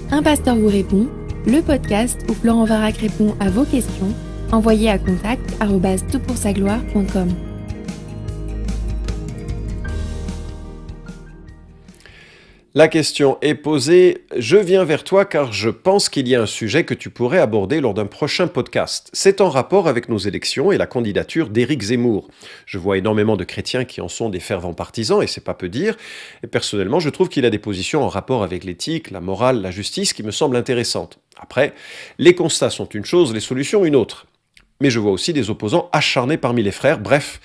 Un pasteur vous répond, le podcast où Florent Varac répond à vos questions, envoyez à contact@toutpoursagloire.com. La question est posée, je viens vers toi car je pense qu'il y a un sujet que tu pourrais aborder lors d'un prochain podcast. C'est en rapport avec nos élections et la candidature d'Éric Zemmour. Je vois énormément de chrétiens qui en sont des fervents partisans et c'est pas peu dire. Et personnellement, je trouve qu'il a des positions en rapport avec l'éthique, la morale, la justice qui me semblent intéressantes. Après, les constats sont une chose, les solutions une autre. Mais je vois aussi des opposants acharnés parmi les frères. Bref,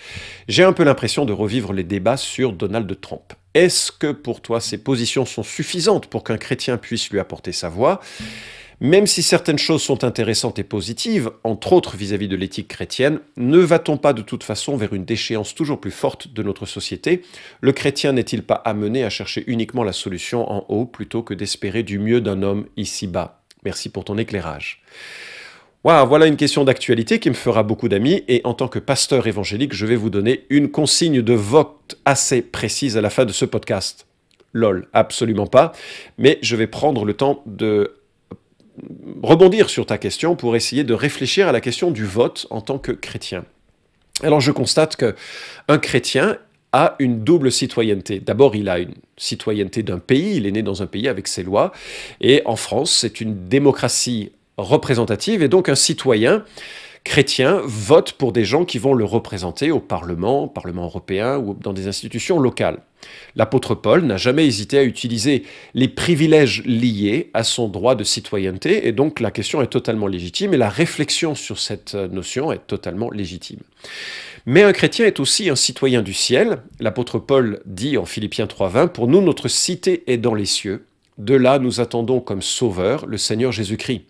j'ai un peu l'impression de revivre les débats sur Donald Trump. Est-ce que pour toi ces positions sont suffisantes pour qu'un chrétien puisse lui apporter sa voix ? Même si certaines choses sont intéressantes et positives, entre autres vis-à-vis de l'éthique chrétienne, ne va-t-on pas de toute façon vers une déchéance toujours plus forte de notre société ? Le chrétien n'est-il pas amené à chercher uniquement la solution en haut plutôt que d'espérer du mieux d'un homme ici-bas ? Merci pour ton éclairage. Wow, voilà une question d'actualité qui me fera beaucoup d'amis et en tant que pasteur évangélique, je vais vous donner une consigne de vote assez précise à la fin de ce podcast. Lol, absolument pas, mais je vais prendre le temps de rebondir sur ta question pour essayer de réfléchir à la question du vote en tant que chrétien. Alors je constate qu'un chrétien a une double citoyenneté. D'abord, il a une citoyenneté d'un pays, il est né dans un pays avec ses lois, et en France, c'est une démocratie représentative, et donc un citoyen chrétien vote pour des gens qui vont le représenter au Parlement européen ou dans des institutions locales. L'apôtre Paul n'a jamais hésité à utiliser les privilèges liés à son droit de citoyenneté, et donc la question est totalement légitime, et la réflexion sur cette notion est totalement légitime. Mais un chrétien est aussi un citoyen du ciel. L'apôtre Paul dit en Philippiens 3,20 « Pour nous, notre cité est dans les cieux. De là, nous attendons comme sauveur le Seigneur Jésus-Christ. »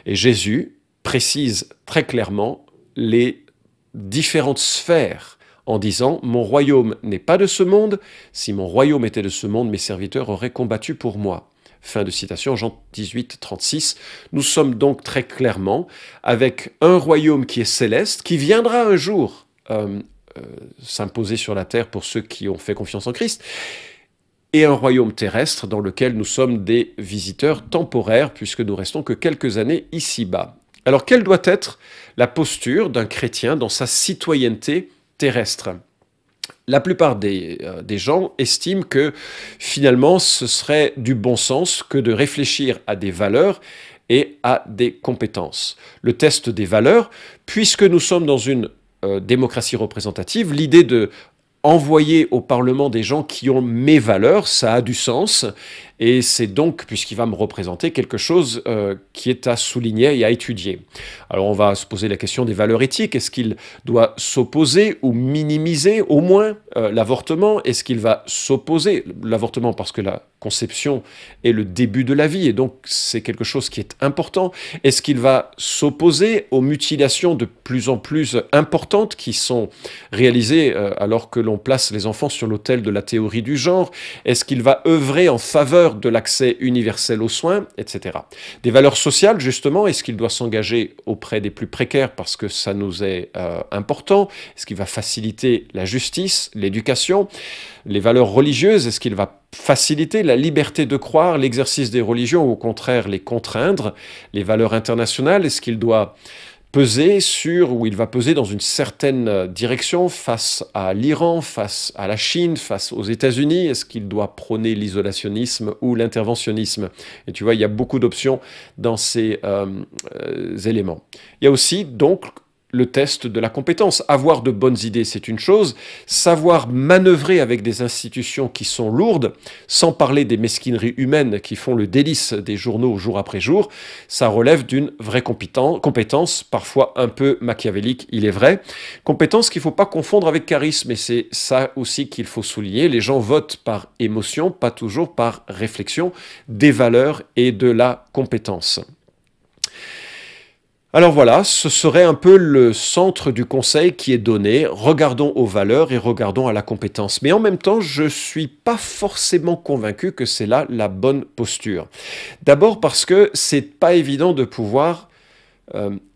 Et Jésus précise très clairement les différentes sphères en disant « Mon royaume n'est pas de ce monde. Si mon royaume était de ce monde, mes serviteurs auraient combattu pour moi. » Fin de citation, Jean 18, 36. Nous sommes donc très clairement avec un royaume qui est céleste, qui viendra un jour s'imposer sur la terre pour ceux qui ont fait confiance en Christ, et un royaume terrestre dans lequel nous sommes des visiteurs temporaires puisque nous restons que quelques années ici-bas. Alors quelle doit être la posture d'un chrétien dans sa citoyenneté terrestre ? La plupart des gens estiment que finalement ce serait du bon sens que de réfléchir à des valeurs et à des compétences. Le test des valeurs, puisque nous sommes dans une démocratie représentative, l'idée de envoyer au Parlement des gens qui ont mes valeurs, ça a du sens, et c'est donc, puisqu'il va me représenter, quelque chose qui est à souligner et à étudier. Alors on va se poser la question des valeurs éthiques. Est-ce qu'il doit s'opposer ou minimiser au moins l'avortement ? Est-ce qu'il va s'opposer l'avortement parce que la conception est le début de la vie et donc c'est quelque chose qui est important? Est-ce qu'il va s'opposer aux mutilations de plus en plus importantes qui sont réalisées alors que l'on place les enfants sur l'autel de la théorie du genre? Est-ce qu'il va œuvrer en faveur de l'accès universel aux soins, etc. Des valeurs sociales, justement, est-ce qu'il doit s'engager auprès des plus précaires parce que ça nous est important? Est-ce qu'il va faciliter la justice, l'éducation? Les valeurs religieuses, est-ce qu'il va faciliter la liberté de croire, l'exercice des religions ou au contraire les contraindre? Les valeurs internationales, est-ce qu'il doit peser sur, ou il va peser dans une certaine direction face à l'Iran, face à la Chine, face aux États-Unis? Est-ce qu'il doit prôner l'isolationnisme ou l'interventionnisme? Et tu vois, il y a beaucoup d'options dans ces éléments. Il y a aussi donc le test de la compétence. Avoir de bonnes idées, c'est une chose. Savoir manœuvrer avec des institutions qui sont lourdes, sans parler des mesquineries humaines qui font le délice des journaux jour après jour, ça relève d'une vraie compétence, parfois un peu machiavélique, il est vrai. Compétence qu'il ne faut pas confondre avec charisme, et c'est ça aussi qu'il faut souligner. Les gens votent par émotion, pas toujours par réflexion, des valeurs et de la compétence. Alors voilà, ce serait un peu le centre du conseil qui est donné. Regardons aux valeurs et regardons à la compétence. Mais en même temps, je ne suis pas forcément convaincu que c'est là la bonne posture. D'abord parce que c'est pas évident de pouvoir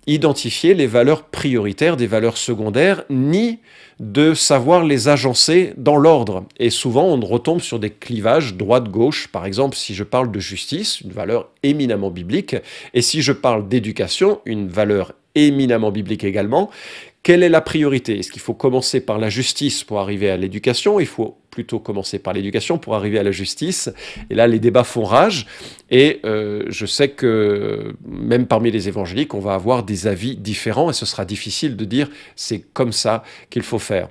identifier les valeurs prioritaires des valeurs secondaires, ni de savoir les agencer dans l'ordre. Et souvent, on retombe sur des clivages droite-gauche. Par exemple, si je parle de justice, une valeur éminemment biblique, et si je parle d'éducation, une valeur éminemment biblique également, quelle est la priorité? Est-ce qu'il faut commencer par la justice pour arriver à l'éducation? Il faut plutôt commencer par l'éducation pour arriver à la justice. Et là, les débats font rage. Et je sais que même parmi les évangéliques, on va avoir des avis différents et ce sera difficile de dire c'est comme ça qu'il faut faire.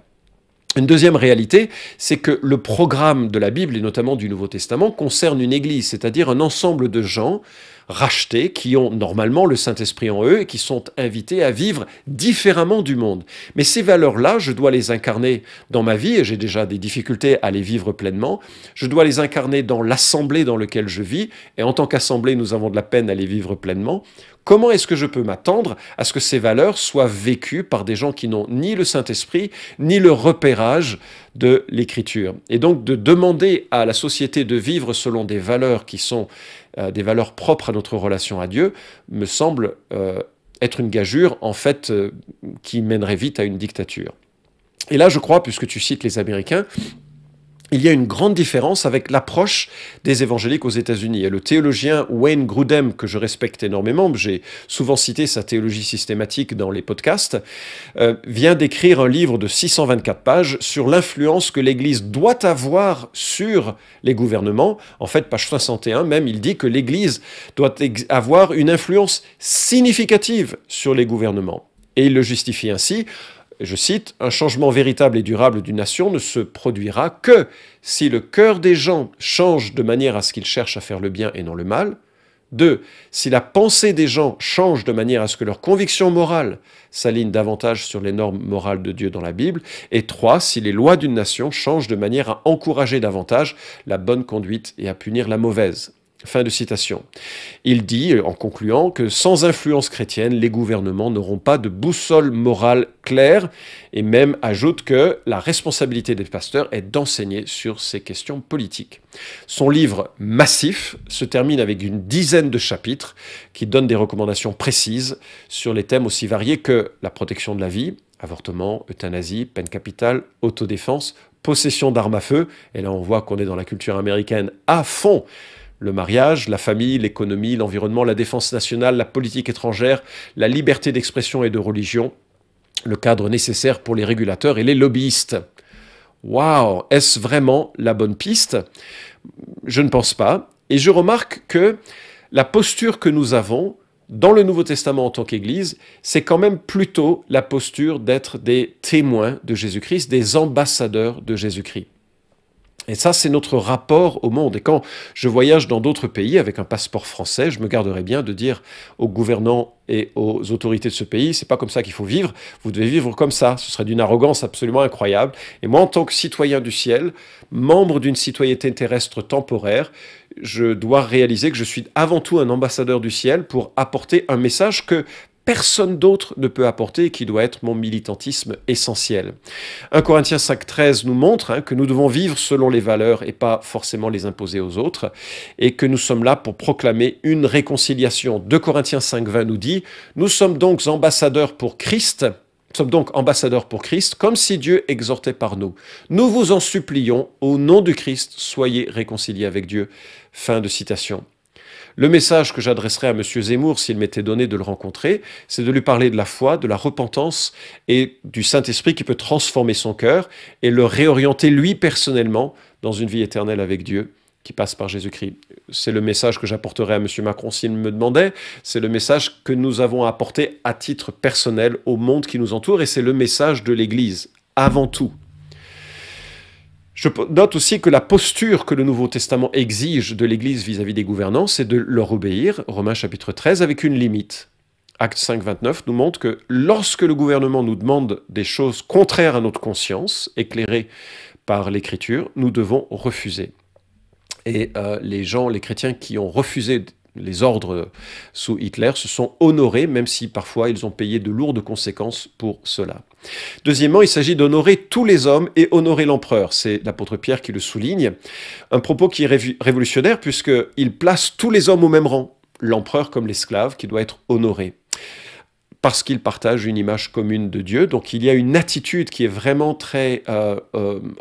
Une deuxième réalité, c'est que le programme de la Bible, et notamment du Nouveau Testament, concerne une église, c'est-à-dire un ensemble de gens rachetés, qui ont normalement le Saint-Esprit en eux et qui sont invités à vivre différemment du monde. Mais ces valeurs-là, je dois les incarner dans ma vie, et j'ai déjà des difficultés à les vivre pleinement. Je dois les incarner dans l'assemblée dans laquelle je vis, et en tant qu'assemblée, nous avons de la peine à les vivre pleinement. Comment est-ce que je peux m'attendre à ce que ces valeurs soient vécues par des gens qui n'ont ni le Saint-Esprit, ni le repérage de l'Écriture? Et donc de demander à la société de vivre selon des valeurs qui sont des valeurs propres à notre relation à Dieu, me semble être une gageure, en fait, qui mènerait vite à une dictature. Et là, je crois, puisque tu cites les Américains, il y a une grande différence avec l'approche des évangéliques aux États-Unis. Et le théologien Wayne Grudem, que je respecte énormément, j'ai souvent cité sa théologie systématique dans les podcasts, vient d'écrire un livre de 624 pages sur l'influence que l'Église doit avoir sur les gouvernements. En fait, page 61 même, il dit que l'Église doit avoir une influence significative sur les gouvernements. Et il le justifie ainsi. Je cite, « Un changement véritable et durable d'une nation ne se produira que si le cœur des gens change de manière à ce qu'ils cherchent à faire le bien et non le mal. 2. Si la pensée des gens change de manière à ce que leurs convictions morales s'alignent davantage sur les normes morales de Dieu dans la Bible. Et 3. Si les lois d'une nation changent de manière à encourager davantage la bonne conduite et à punir la mauvaise. » Fin de citation. Il dit, en concluant, que sans influence chrétienne, les gouvernements n'auront pas de boussole morale claire, et même ajoute que la responsabilité des pasteurs est d'enseigner sur ces questions politiques. Son livre massif se termine avec une dizaine de chapitres qui donnent des recommandations précises sur les thèmes aussi variés que la protection de la vie, avortement, euthanasie, peine capitale, autodéfense, possession d'armes à feu, et là on voit qu'on est dans la culture américaine à fond, le mariage, la famille, l'économie, l'environnement, la défense nationale, la politique étrangère, la liberté d'expression et de religion, le cadre nécessaire pour les régulateurs et les lobbyistes. Waouh, est-ce vraiment la bonne piste? Je ne pense pas. Et je remarque que la posture que nous avons dans le Nouveau Testament en tant qu'Église, c'est quand même plutôt la posture d'être des témoins de Jésus-Christ, des ambassadeurs de Jésus-Christ. Et ça, c'est notre rapport au monde. Et quand je voyage dans d'autres pays avec un passeport français, je me garderai bien de dire aux gouvernants et aux autorités de ce pays, c'est pas comme ça qu'il faut vivre, vous devez vivre comme ça. Ce serait d'une arrogance absolument incroyable. Et moi, en tant que citoyen du ciel, membre d'une citoyenneté terrestre temporaire, je dois réaliser que je suis avant tout un ambassadeur du ciel pour apporter un message que personne d'autre ne peut apporter et qui doit être mon militantisme essentiel. 1 Corinthiens 5,13 nous montre que nous devons vivre selon les valeurs et pas forcément les imposer aux autres, et que nous sommes là pour proclamer une réconciliation. 2 Corinthiens 5,20 nous dit « Nous sommes donc ambassadeurs pour Christ ». Nous sommes donc ambassadeurs pour Christ, comme si Dieu exhortait par nous. Nous vous en supplions, au nom du Christ, soyez réconciliés avec Dieu. Fin de citation. Le message que j'adresserais à M. Zemmour s'il m'était donné de le rencontrer, c'est de lui parler de la foi, de la repentance et du Saint-Esprit qui peut transformer son cœur et le réorienter lui personnellement dans une vie éternelle avec Dieu qui passe par Jésus-Christ. C'est le message que j'apporterais à M. Macron s'il me demandait, c'est le message que nous avons à apporter à titre personnel au monde qui nous entoure et c'est le message de l'Église, avant tout. Je note aussi que la posture que le Nouveau Testament exige de l'Église vis-à-vis des gouvernants, c'est de leur obéir, Romains chapitre 13, avec une limite. Acte 5, 29 nous montre que lorsque le gouvernement nous demande des choses contraires à notre conscience, éclairées par l'Écriture, nous devons refuser. Et les chrétiens qui ont refusé les ordres sous Hitler se sont honorés, même si parfois ils ont payé de lourdes conséquences pour cela. Deuxièmement, il s'agit d'honorer tous les hommes et honorer l'empereur. C'est l'apôtre Pierre qui le souligne. Un propos qui est révolutionnaire puisqu'il place tous les hommes au même rang. L'empereur comme l'esclave qui doit être honoré. parce qu'ils partagent une image commune de Dieu. Donc il y a une attitude qui est vraiment très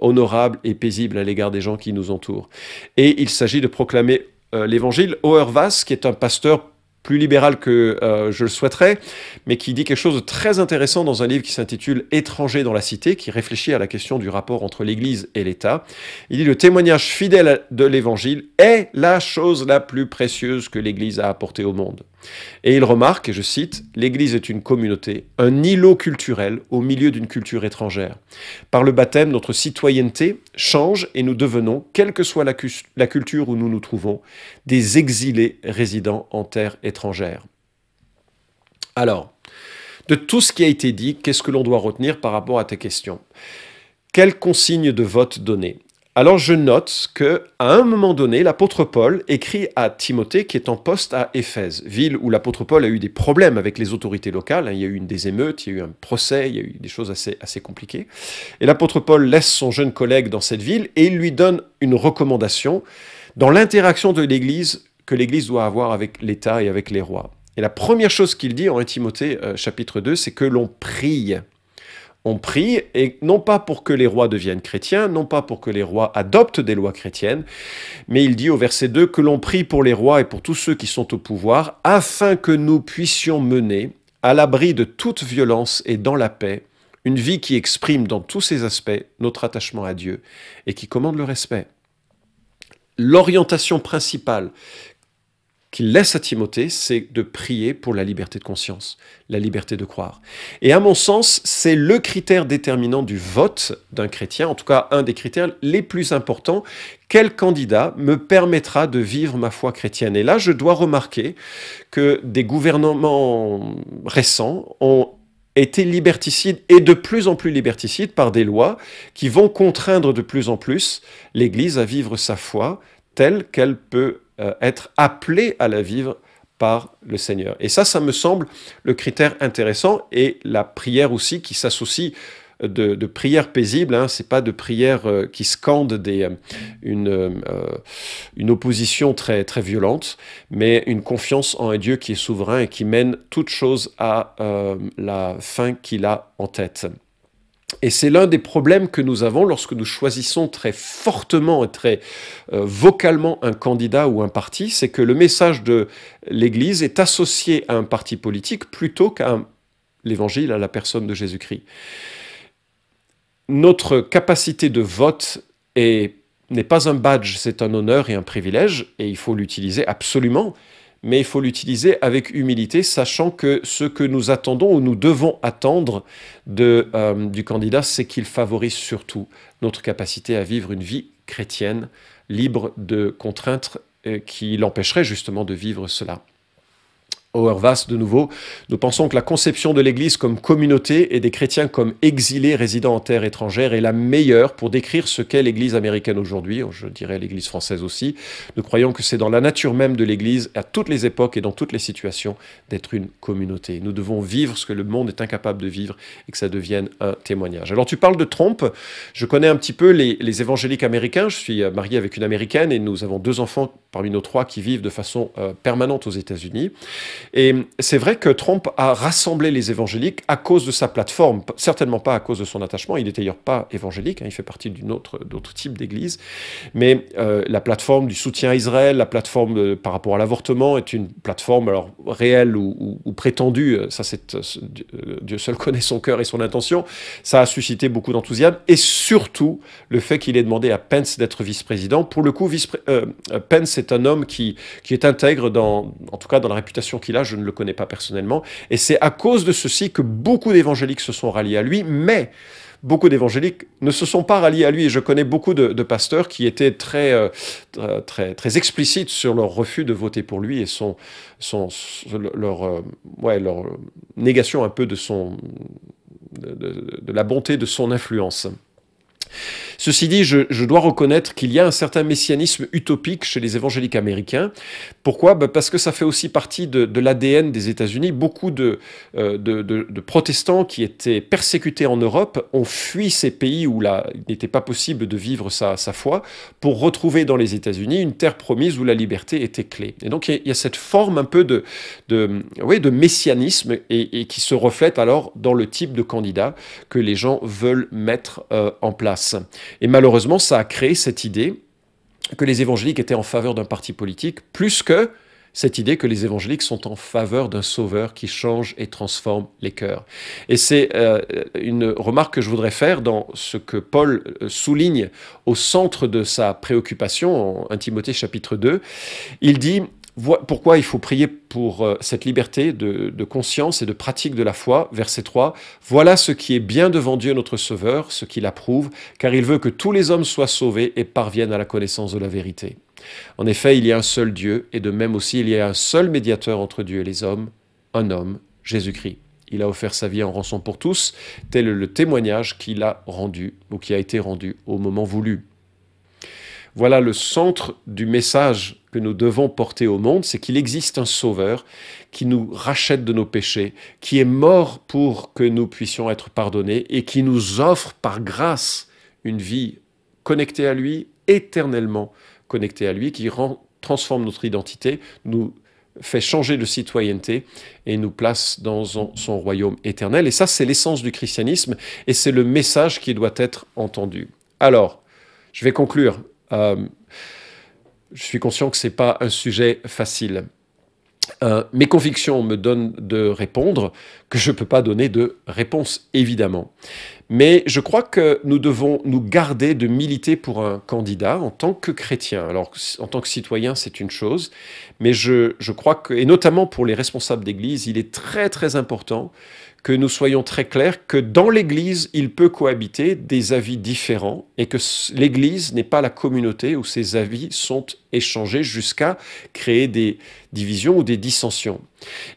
honorable et paisible à l'égard des gens qui nous entourent. Et il s'agit de proclamer l'évangile. Auerbach, qui est un pasteur plus libéral que je le souhaiterais, mais qui dit quelque chose de très intéressant dans un livre qui s'intitule « Étrangers dans la cité », qui réfléchit à la question du rapport entre l'Église et l'État. Il dit « Le témoignage fidèle de l'Évangile est la chose la plus précieuse que l'Église a apportée au monde. » Et il remarque, et je cite, « L'Église est une communauté, un îlot culturel au milieu d'une culture étrangère. Par le baptême, notre citoyenneté change et nous devenons, quelle que soit la culture où nous nous trouvons, des exilés résidant en terre étrangère. » Alors, de tout ce qui a été dit, qu'est-ce que l'on doit retenir par rapport à tes questions? Quelle consigne de vote donner? Alors je note qu'à un moment donné, l'apôtre Paul écrit à Timothée qui est en poste à Éphèse, ville où l'apôtre Paul a eu des problèmes avec les autorités locales. Il y a eu des émeutes, il y a eu un procès, il y a eu des choses assez compliquées. Et l'apôtre Paul laisse son jeune collègue dans cette ville et il lui donne une recommandation dans l'interaction de l'Église que l'Église doit avoir avec l'État et avec les rois. Et la première chose qu'il dit en 1 Timothée chapitre 2, c'est que l'on prie. On prie, et non pas pour que les rois deviennent chrétiens, non pas pour que les rois adoptent des lois chrétiennes, mais il dit au verset 2 que l'on prie pour les rois et pour tous ceux qui sont au pouvoir, afin que nous puissions mener, à l'abri de toute violence et dans la paix, une vie qui exprime dans tous ses aspects notre attachement à Dieu et qui commande le respect. L'orientation principale qu'il laisse à Timothée, c'est de prier pour la liberté de conscience, la liberté de croire. Et à mon sens, c'est le critère déterminant du vote d'un chrétien, en tout cas un des critères les plus importants. Quel candidat me permettra de vivre ma foi chrétienne? Et là, je dois remarquer que des gouvernements récents ont été liberticides et de plus en plus liberticides par des lois qui vont contraindre de plus en plus l'Église à vivre sa foi telle qu'elle peut être appelé à la vivre par le Seigneur. Et ça me semble le critère intéressant, et la prière aussi qui s'associe de prière paisible, hein, c'est pas de prière qui scande une opposition très, très violente, mais une confiance en un Dieu qui est souverain et qui mène toute chose à la fin qu'il a en tête. Et c'est l'un des problèmes que nous avons lorsque nous choisissons très fortement et très vocalement un candidat ou un parti, c'est que le message de l'Église est associé à un parti politique plutôt qu'à l'Évangile, à la personne de Jésus-Christ. Notre capacité de vote n'est pas un badge, c'est un honneur et un privilège, et il faut l'utiliser absolument, mais il faut l'utiliser avec humilité, sachant que ce que nous attendons ou nous devons attendre du candidat, c'est qu'il favorise surtout notre capacité à vivre une vie chrétienne, libre de contraintes qui l'empêcheraient justement de vivre cela. Auerbach, de nouveau, nous pensons que la conception de l'Église comme communauté et des chrétiens comme exilés résidant en terre étrangère est la meilleure pour décrire ce qu'est l'Église américaine aujourd'hui, je dirais l'Église française aussi. Nous croyons que c'est dans la nature même de l'Église, à toutes les époques et dans toutes les situations, d'être une communauté. Nous devons vivre ce que le monde est incapable de vivre et que ça devienne un témoignage. Alors tu parles de Trump, je connais un petit peu les évangéliques américains, je suis marié avec une Américaine et nous avons 2 enfants parmi nos 3 qui vivent de façon permanente aux États-Unis. Et c'est vrai que Trump a rassemblé les évangéliques à cause de sa plateforme, certainement pas à cause de son attachement, il n'est d'ailleurs pas évangélique, hein, il fait partie d'autre type d'église, mais la plateforme du soutien à Israël, la plateforme par rapport à l'avortement est une plateforme alors, réelle ou prétendue, ça c'est Dieu seul connaît son cœur et son intention, ça a suscité beaucoup d'enthousiasme, et surtout le fait qu'il ait demandé à Pence d'être vice-président. Pour le coup, Pence est un homme qui est intègre, en tout cas dans la réputation qu'il a, je ne le connais pas personnellement, et c'est à cause de ceci que beaucoup d'évangéliques se sont ralliés à lui, mais beaucoup d'évangéliques ne se sont pas ralliés à lui, et je connais beaucoup de pasteurs qui étaient très explicites sur leur refus de voter pour lui, et leur négation un peu de la bonté de son influence. Ceci dit, je dois reconnaître qu'il y a un certain messianisme utopique chez les évangéliques américains. Pourquoi ? Parce que ça fait aussi partie de l'ADN des États-Unis. Beaucoup de protestants qui étaient persécutés en Europe ont fui ces pays où il n'était pas possible de vivre sa foi pour retrouver dans les États-Unis une terre promise où la liberté était clé. Et donc il y a cette forme un peu de messianisme et qui se reflète alors dans le type de candidat que les gens veulent mettre en place. Et malheureusement, ça a créé cette idée que les évangéliques étaient en faveur d'un parti politique, plus que cette idée que les évangéliques sont en faveur d'un sauveur qui change et transforme les cœurs. Et c'est une remarque que je voudrais faire dans ce que Paul souligne au centre de sa préoccupation, en 1 Timothée chapitre 2. Il dit pourquoi il faut prier pour cette liberté de conscience et de pratique de la foi. Verset 3, « Voilà ce qui est bien devant Dieu notre Sauveur, ce qu'il approuve, car il veut que tous les hommes soient sauvés et parviennent à la connaissance de la vérité. En effet, il y a un seul Dieu, et de même aussi il y a un seul médiateur entre Dieu et les hommes, un homme, Jésus-Christ. Il a offert sa vie en rançon pour tous, tel est le témoignage qu'il a rendu, ou qui a été rendu au moment voulu. » Voilà le centre du message que nous devons porter au monde, c'est qu'il existe un sauveur qui nous rachète de nos péchés, qui est mort pour que nous puissions être pardonnés et qui nous offre par grâce une vie connectée à lui, éternellement connectée à lui, qui transforme notre identité, nous fait changer de citoyenneté et nous place dans son royaume éternel. Et ça, c'est l'essence du christianisme et c'est le message qui doit être entendu. Alors, je vais conclure. Je suis conscient que ce n'est pas un sujet facile. Mes convictions me donnent de répondre, que je ne peux pas donner de réponse, évidemment. Mais je crois que nous devons nous garder de militer pour un candidat en tant que chrétien. Alors, en tant que citoyen, c'est une chose, mais je crois que, et notamment pour les responsables d'Église, il est très très important que nous soyons très clairs que dans l'Église, il peut cohabiter des avis différents et que l'Église n'est pas la communauté où ces avis sont échangés jusqu'à créer des divisions ou des dissensions.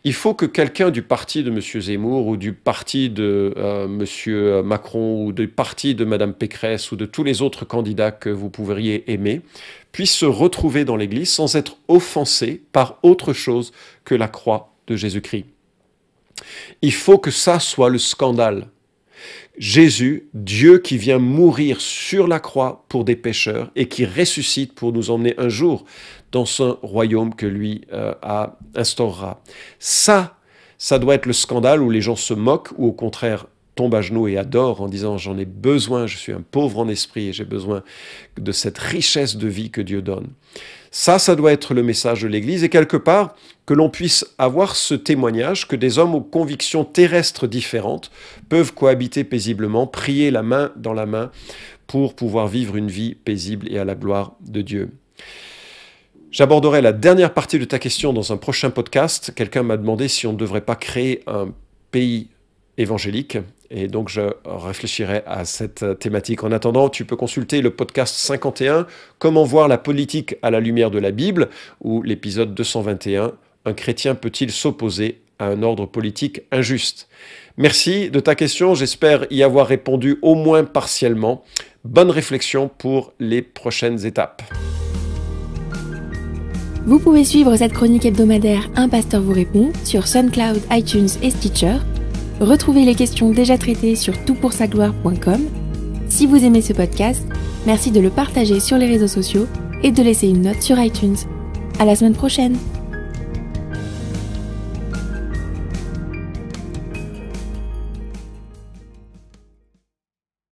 Il faut que quelqu'un du parti de M. Zemmour ou du parti de M. Macron ou du parti de Mme Pécresse ou de tous les autres candidats que vous pourriez aimer puisse se retrouver dans l'Église sans être offensé par autre chose que la croix de Jésus-Christ. Il faut que ça soit le scandale. Jésus, Dieu qui vient mourir sur la croix pour des pécheurs et qui ressuscite pour nous emmener un jour dans son royaume que lui instaurera. Ça doit être le scandale où les gens se moquent ou au contraire tombent à genoux et adorent en disant « j'en ai besoin, je suis un pauvre en esprit et j'ai besoin de cette richesse de vie que Dieu donne ». Ça doit être le message de l'Église et quelque part que l'on puisse avoir ce témoignage que des hommes aux convictions terrestres différentes peuvent cohabiter paisiblement, prier la main dans la main pour pouvoir vivre une vie paisible et à la gloire de Dieu. J'aborderai la dernière partie de ta question dans un prochain podcast. Quelqu'un m'a demandé si on ne devrait pas créer un pays évangélique et donc je réfléchirai à cette thématique. En attendant, tu peux consulter le podcast 51, Comment voir la politique à la lumière de la Bible, ou l'épisode 221, Un chrétien peut-il s'opposer à un ordre politique injuste? Merci de ta question, j'espère y avoir répondu au moins partiellement. Bonne réflexion pour les prochaines étapes. Vous pouvez suivre cette chronique hebdomadaire Un pasteur vous répond sur SoundCloud, iTunes et Stitcher. Retrouvez les questions déjà traitées sur toutpoursagloire.com. Si vous aimez ce podcast, merci de le partager sur les réseaux sociaux et de laisser une note sur iTunes. À la semaine prochaine!